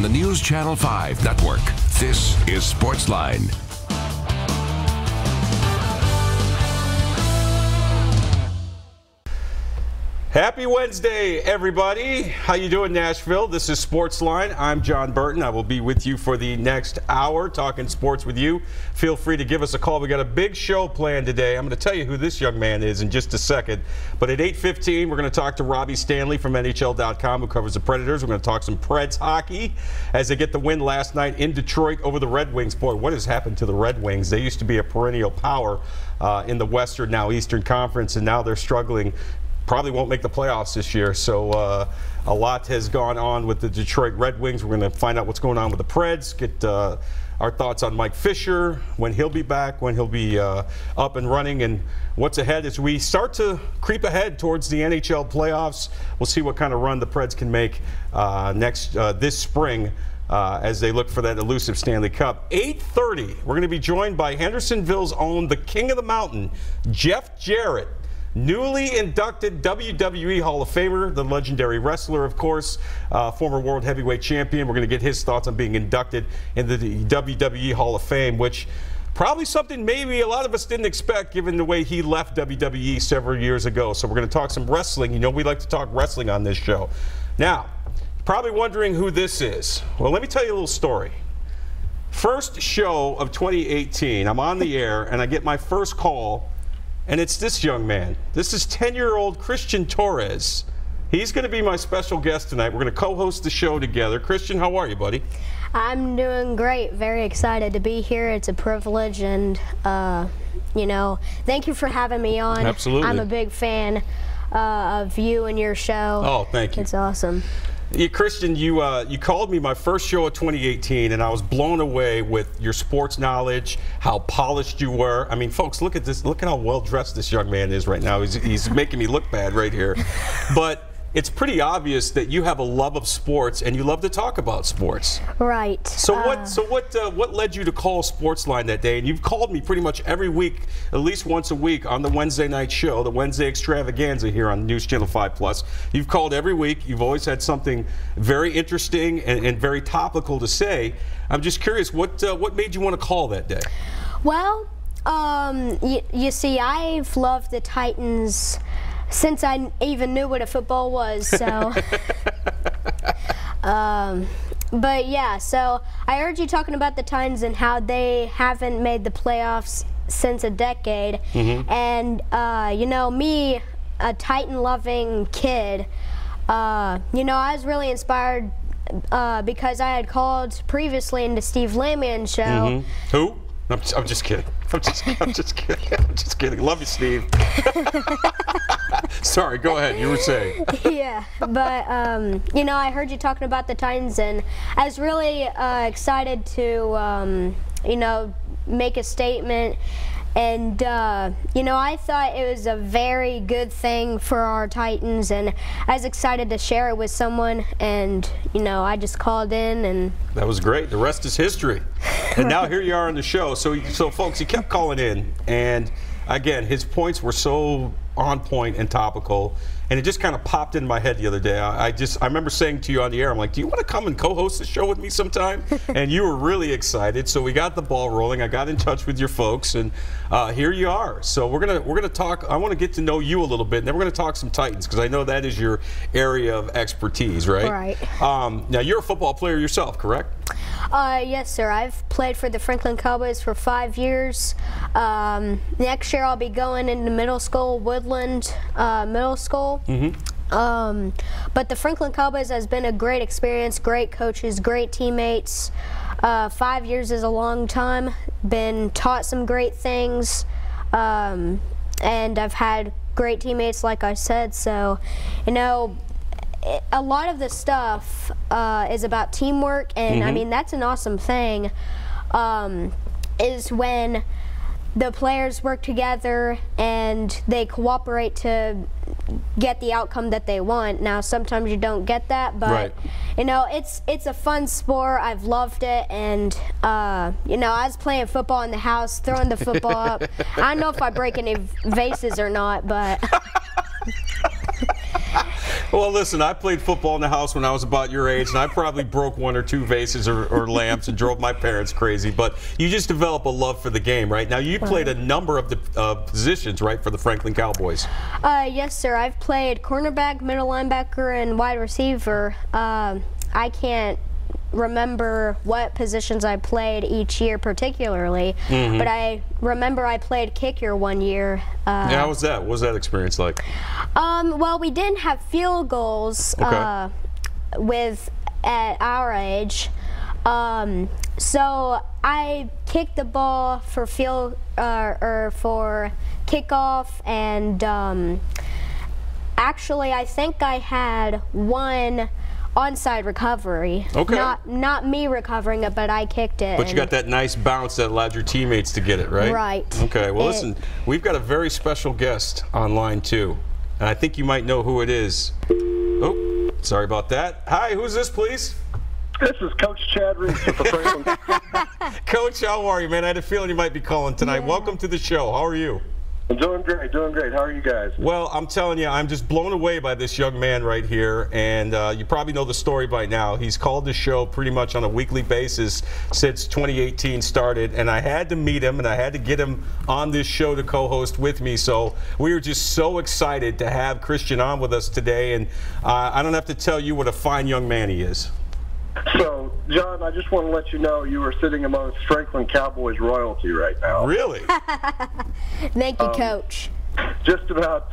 the News Channel 5 network. This is SportsLine. Happy Wednesday, everybody. How you doing, Nashville? This is SportsLine. I'm Jon Burton. I will be with you for the next hour talking sports with you. Feel free to give us a call. We got a big show planned today. I'm going to tell you who this young man is in just a second. But at 8:15, we're going to talk to Robbie Stanley from NHL.com, who covers the Predators. We're going to talk some Preds hockey as they get the win last night in Detroit over the Red Wings. Boy, what has happened to the Red Wings? They used to be a perennial power in the Western, now Eastern Conference, and now they're struggling. Probably won't make the playoffs this year, so a lot has gone on with the Detroit Red Wings. We're going to find out what's going on with the Preds, get our thoughts on Mike Fisher, when he'll be back, when he'll be up and running, and what's ahead as we start to creep ahead towards the NHL playoffs. We'll see what kind of run the Preds can make this spring as they look for that elusive Stanley Cup. 8:30, we're going to be joined by Hendersonville's own, the King of the Mountain, Jeff Jarrett. Newly inducted WWE Hall of Famer, the legendary wrestler, of course, former World Heavyweight Champion. We're going to get his thoughts on being inducted into the WWE Hall of Fame, which probably something maybe a lot of us didn't expect given the way he left WWE several years ago. So we're going to talk some wrestling. You know we like to talk wrestling on this show. Now, probably wondering who this is. Well, let me tell you a little story. First show of 2018, I'm on the air, and I get my first call. And it's this young man. This is 10-year-old Christian Torres. He's going to be my special guest tonight. We're going to co-host the show together. Christian, how are you, buddy? I'm doing great. Very excited to be here. It's a privilege, and you know, thank you for having me on. Absolutely. I'm a big fan of you and your show. Oh, thank you. It's awesome. Yeah, Christian, you called me my first show of 2018, and I was blown away with your sports knowledge, how polished you were. I mean, folks, look at this. Look at how well dressed this young man is right now. He's making me look bad right here. But it's pretty obvious that you have a love of sports and you love to talk about sports. Right. So what led you to call SportsLine that day? And you've called me pretty much every week, at least once a week, on the Wednesday night show, the Wednesday extravaganza here on News Channel 5+. You've called every week. You've always had something very interesting and very topical to say. I'm just curious, what made you want to call that day? Well, you see, I've loved the Titans since I even knew what a football was, so. But yeah, so I heard you talking about the Titans and how they haven't made the playoffs since a decade. Mm-hmm. And, you know, me, a Titan-loving kid, you know, I was really inspired because I had called previously into Steve Lamian's show. Mm-hmm. Who? I'm just kidding. I'm just kidding. I'm just kidding. Love you, Steve. Sorry, go ahead. You were saying. Yeah, but you know, I heard you talking about the Titans, and I was really excited to you know, make a statement. And, you know, I thought it was a very good thing for our Titans, and I was excited to share it with someone, and, you know, I just called in. And that was great. The rest is history. And now here you are on the show. So folks, he kept calling in, and, again, his points were so on point and topical, and it just kind of popped in my head the other day. I remember saying to you on the air, I'm like, do you want to come and co-host the show with me sometime? And you were really excited, so we got the ball rolling. I got in touch with your folks, and here you are. So we're gonna talk. I want to get to know you a little bit, and then we're gonna talk some Titans, because I know that is your area of expertise, right? Right. Now you're a football player yourself, correct? Yes, sir. I've played for the Franklin Cowboys for 5 years. Next year I'll be going into middle school, Woodland Middle School. Mm-hmm. But the Franklin Cowboys has been a great experience, great coaches, great teammates. 5 years is a long time. Been taught some great things, and I've had great teammates, like I said. So, you know, a lot of the stuff is about teamwork, and I mean, that's an awesome thing, is when the players work together and they cooperate to get the outcome that they want. Now, sometimes you don't get that, but you know, it's a fun sport. I've loved it, and you know, I was playing football in the house, throwing the football up. I don't know if I break any vases or not, but Well, listen, I played football in the house when I was about your age, and I probably broke 1 or 2 vases or lamps and drove my parents crazy. But you just develop a love for the game, right? Now, you played a number of the positions, right, for the Franklin Cowboys? Yes, sir. I've played cornerback, middle linebacker, and wide receiver. I can't remember what positions I played each year particularly, but I remember I played kicker 1 year. Yeah, how was that? What was that experience like? Well, we didn't have field goals at our age, so I kicked the ball for for kickoff, and actually I think I had 1 onside recovery. Okay. Not me recovering it, but I kicked it. But you got that nice bounce that allowed your teammates to get it, right? Right. Okay, well listen, we've got a very special guest on line 2, and I think you might know who it is. Oh, sorry about that. Hi, who's this, please? This is Coach Chad Reese with the Franklin. Coach, how are you, man? I had a feeling you might be calling tonight. Yeah. Welcome to the show. How are you? I'm doing great, doing great. How are you guys? Well, I'm telling you, I'm just blown away by this young man right here, and you probably know the story by now. He's called the show pretty much on a weekly basis since 2018 started, and I had to meet him, and I had to get him on this show to co-host with me, so we were just so excited to have Christian on with us today, and I don't have to tell you what a fine young man he is. So, John, I just want to let you know you are sitting amongst Franklin Cowboys royalty right now. Really? Thank you, Coach. Just about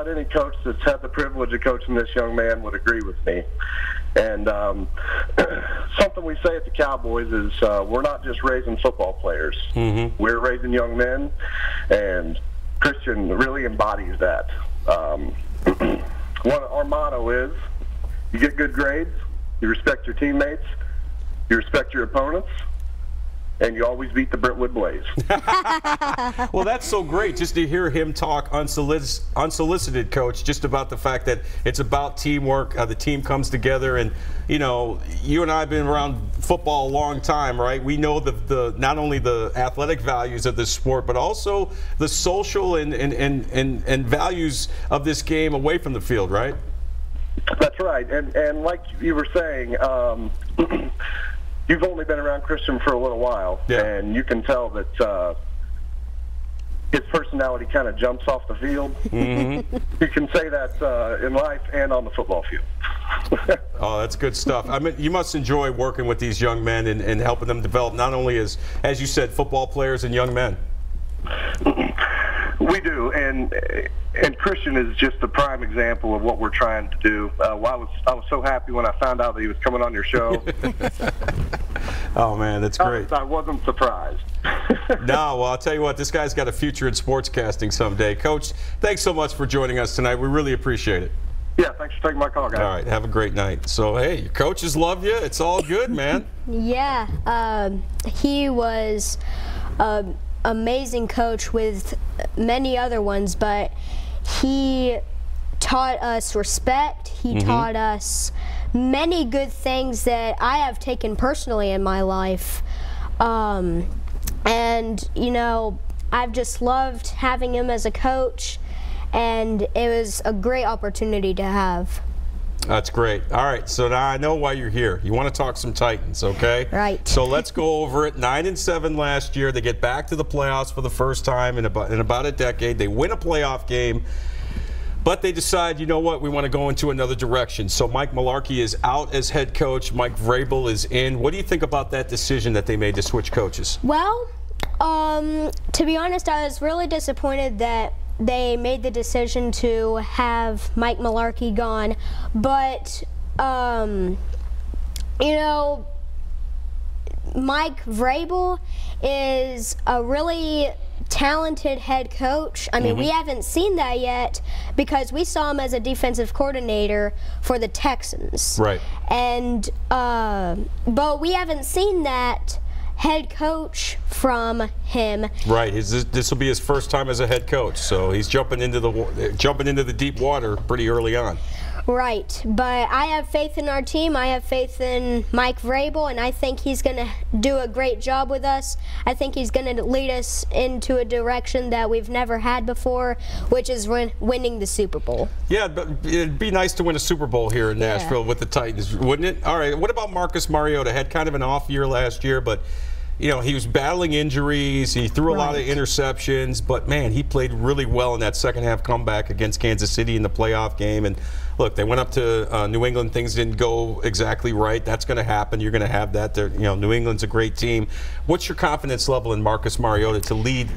any coach that's had the privilege of coaching this young man would agree with me. And something we say at the Cowboys is we're not just raising football players. We're raising young men, and Christian really embodies that. Our motto is, you get good grades, you respect your teammates, you respect your opponents, and you always beat the Brentwood Blaze. Well, that's so great just to hear him talk unsolicited, Coach, just about the fact that it's about teamwork, how the team comes together. And, you know, you and I have been around football a long time, right? We know the not only the athletic values of this sport, but also the social and values of this game away from the field, right? That's right, and like you were saying, you've only been around Christian for a little while, and you can tell that his personality kind of jumps off the field. You can say that in life and on the football field. Oh, that's good stuff. I mean, you must enjoy working with these young men and helping them develop not only as you said, football players and young men. We do, and Christian is just a prime example of what we're trying to do. I was so happy when I found out that he was coming on your show. Oh man, that's great. I wasn't surprised. No, well, I'll tell you what, this guy's got a future in sportscasting someday. Coach, thanks so much for joining us tonight. We really appreciate it. Yeah, thanks for taking my call, guys. All right, have a great night. So, hey, your coaches love you. It's all good, man. Yeah, he was amazing coach with many other ones, but he taught us respect. He taught us many good things that I have taken personally in my life. And, you know, I've just loved having him as a coach, and it was a great opportunity to have. That's great. All right, so now I know why you're here. You want to talk some Titans, okay? Right. So let's go over it. 9-7 last year. They get back to the playoffs for the first time in about a decade. They win a playoff game, but they decide, you know what, we want to go into another direction. So Mike Mularkey is out as head coach. Mike Vrabel is in. What do you think about that decision that they made to switch coaches? Well, to be honest, I was really disappointed that they made the decision to have Mike Mularkey gone, but you know, Mike Vrabel is a really talented head coach. I mean, we haven't seen that yet because we saw him as a defensive coordinator for the Texans. Right. And but we haven't seen that head coach from him. Right. This will be his first time as a head coach, so he's jumping into the deep water pretty early on. Right, but I have faith in our team. I have faith in Mike Vrabel, and I think he's going to do a great job with us. I think he's going to lead us into a direction that we've never had before, which is winning the Super Bowl. Yeah, but it'd be nice to win a Super Bowl here in Nashville with the Titans, wouldn't it? All right, what about Marcus Mariota? Had kind of an off year last year, but you know, he was battling injuries. He threw a lot of interceptions, but man, he played really well in that second half comeback against Kansas City in the playoff game. And look, they went up to New England. Things didn't go exactly right. That's going to happen. You're going to have that. You know, New England's a great team. What's your confidence level in Marcus Mariota to lead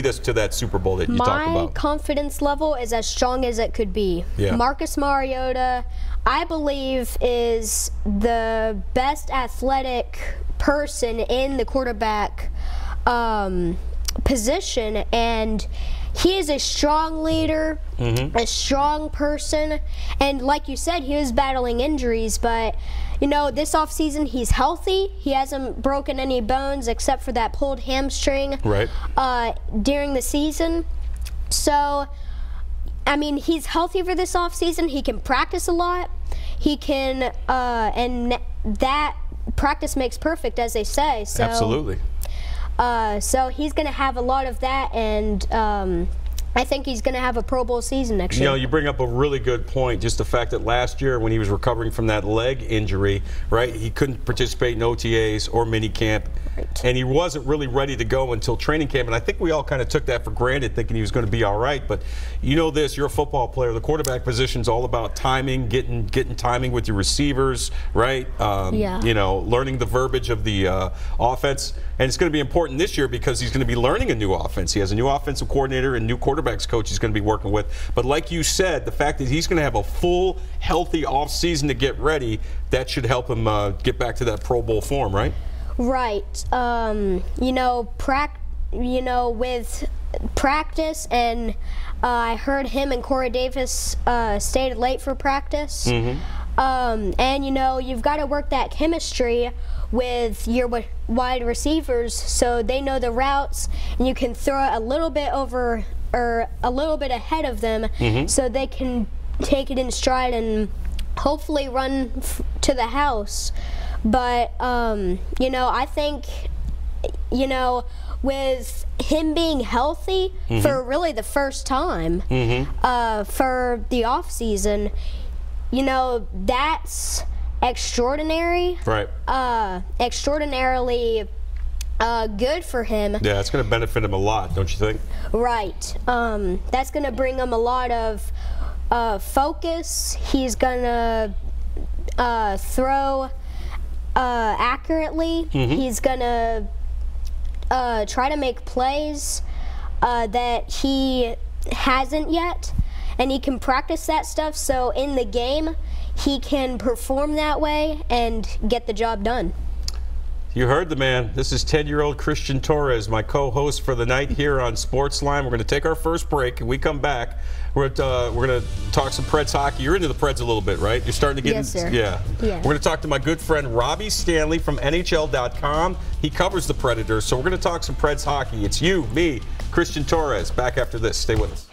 us to that Super Bowl that you talk about? My confidence level is as strong as it could be. Yeah. Marcus Mariota, I believe, is the best athletic person in the quarterback position, and he is a strong leader, a strong person, and like you said, he was battling injuries, but you know, this offseason he's healthy. He hasn't broken any bones except for that pulled hamstring during the season. So I mean, he's healthy for this offseason. He can practice a lot. He can and that practice makes perfect, as they say. So, absolutely. So he's going to have a lot of that, and I think he's going to have a Pro Bowl season next year. You know, you bring up a really good point, just the fact that last year when he was recovering from that leg injury, right, he couldn't participate in OTAs or mini camp, and he wasn't really ready to go until training camp, and I think we all kind of took that for granted, thinking he was going to be all right. But you know this, you're a football player. The quarterback position's all about timing, getting timing with your receivers, right? You know, learning the verbiage of the offense. And it's going to be important this year because he's going to be learning a new offense. He has a new offensive coordinator and new quarterbacks coach he's going to be working with. But like you said, the fact that he's going to have a full, healthy offseason to get ready, that should help him get back to that Pro Bowl form, right? Right. You know, with practice, and I heard him and Corey Davis stayed late for practice. And, you know, you've got to work that chemistry with your wide receivers so they know the routes, and you can throw it a little bit over or a little bit ahead of them so they can take it in stride and hopefully run to the house. But, you know, I think, you know, with him being healthy for really the first time for the off season, you know, that's extraordinary, extraordinarily good for him. Yeah, it's going to benefit him a lot, don't you think? Right. That's going to bring him a lot of focus. He's going to throw accurately. He's going to try to make plays that he hasn't yet, and he can practice that stuff, so in the game he can perform that way and get the job done. You heard the man. This is 10-year-old Christian Torres, my co-host for the night here on SportsLine. We're going to take our first break, and we come back. We're going to talk some Preds hockey. You're into the Preds a little bit, right? You're starting to get sir. Yeah. We're going to talk to my good friend Robbie Stanley from NHL.com. He covers the Predators, so we're going to talk some Preds hockey. It's you, me, Christian Torres. Back after this. Stay with us.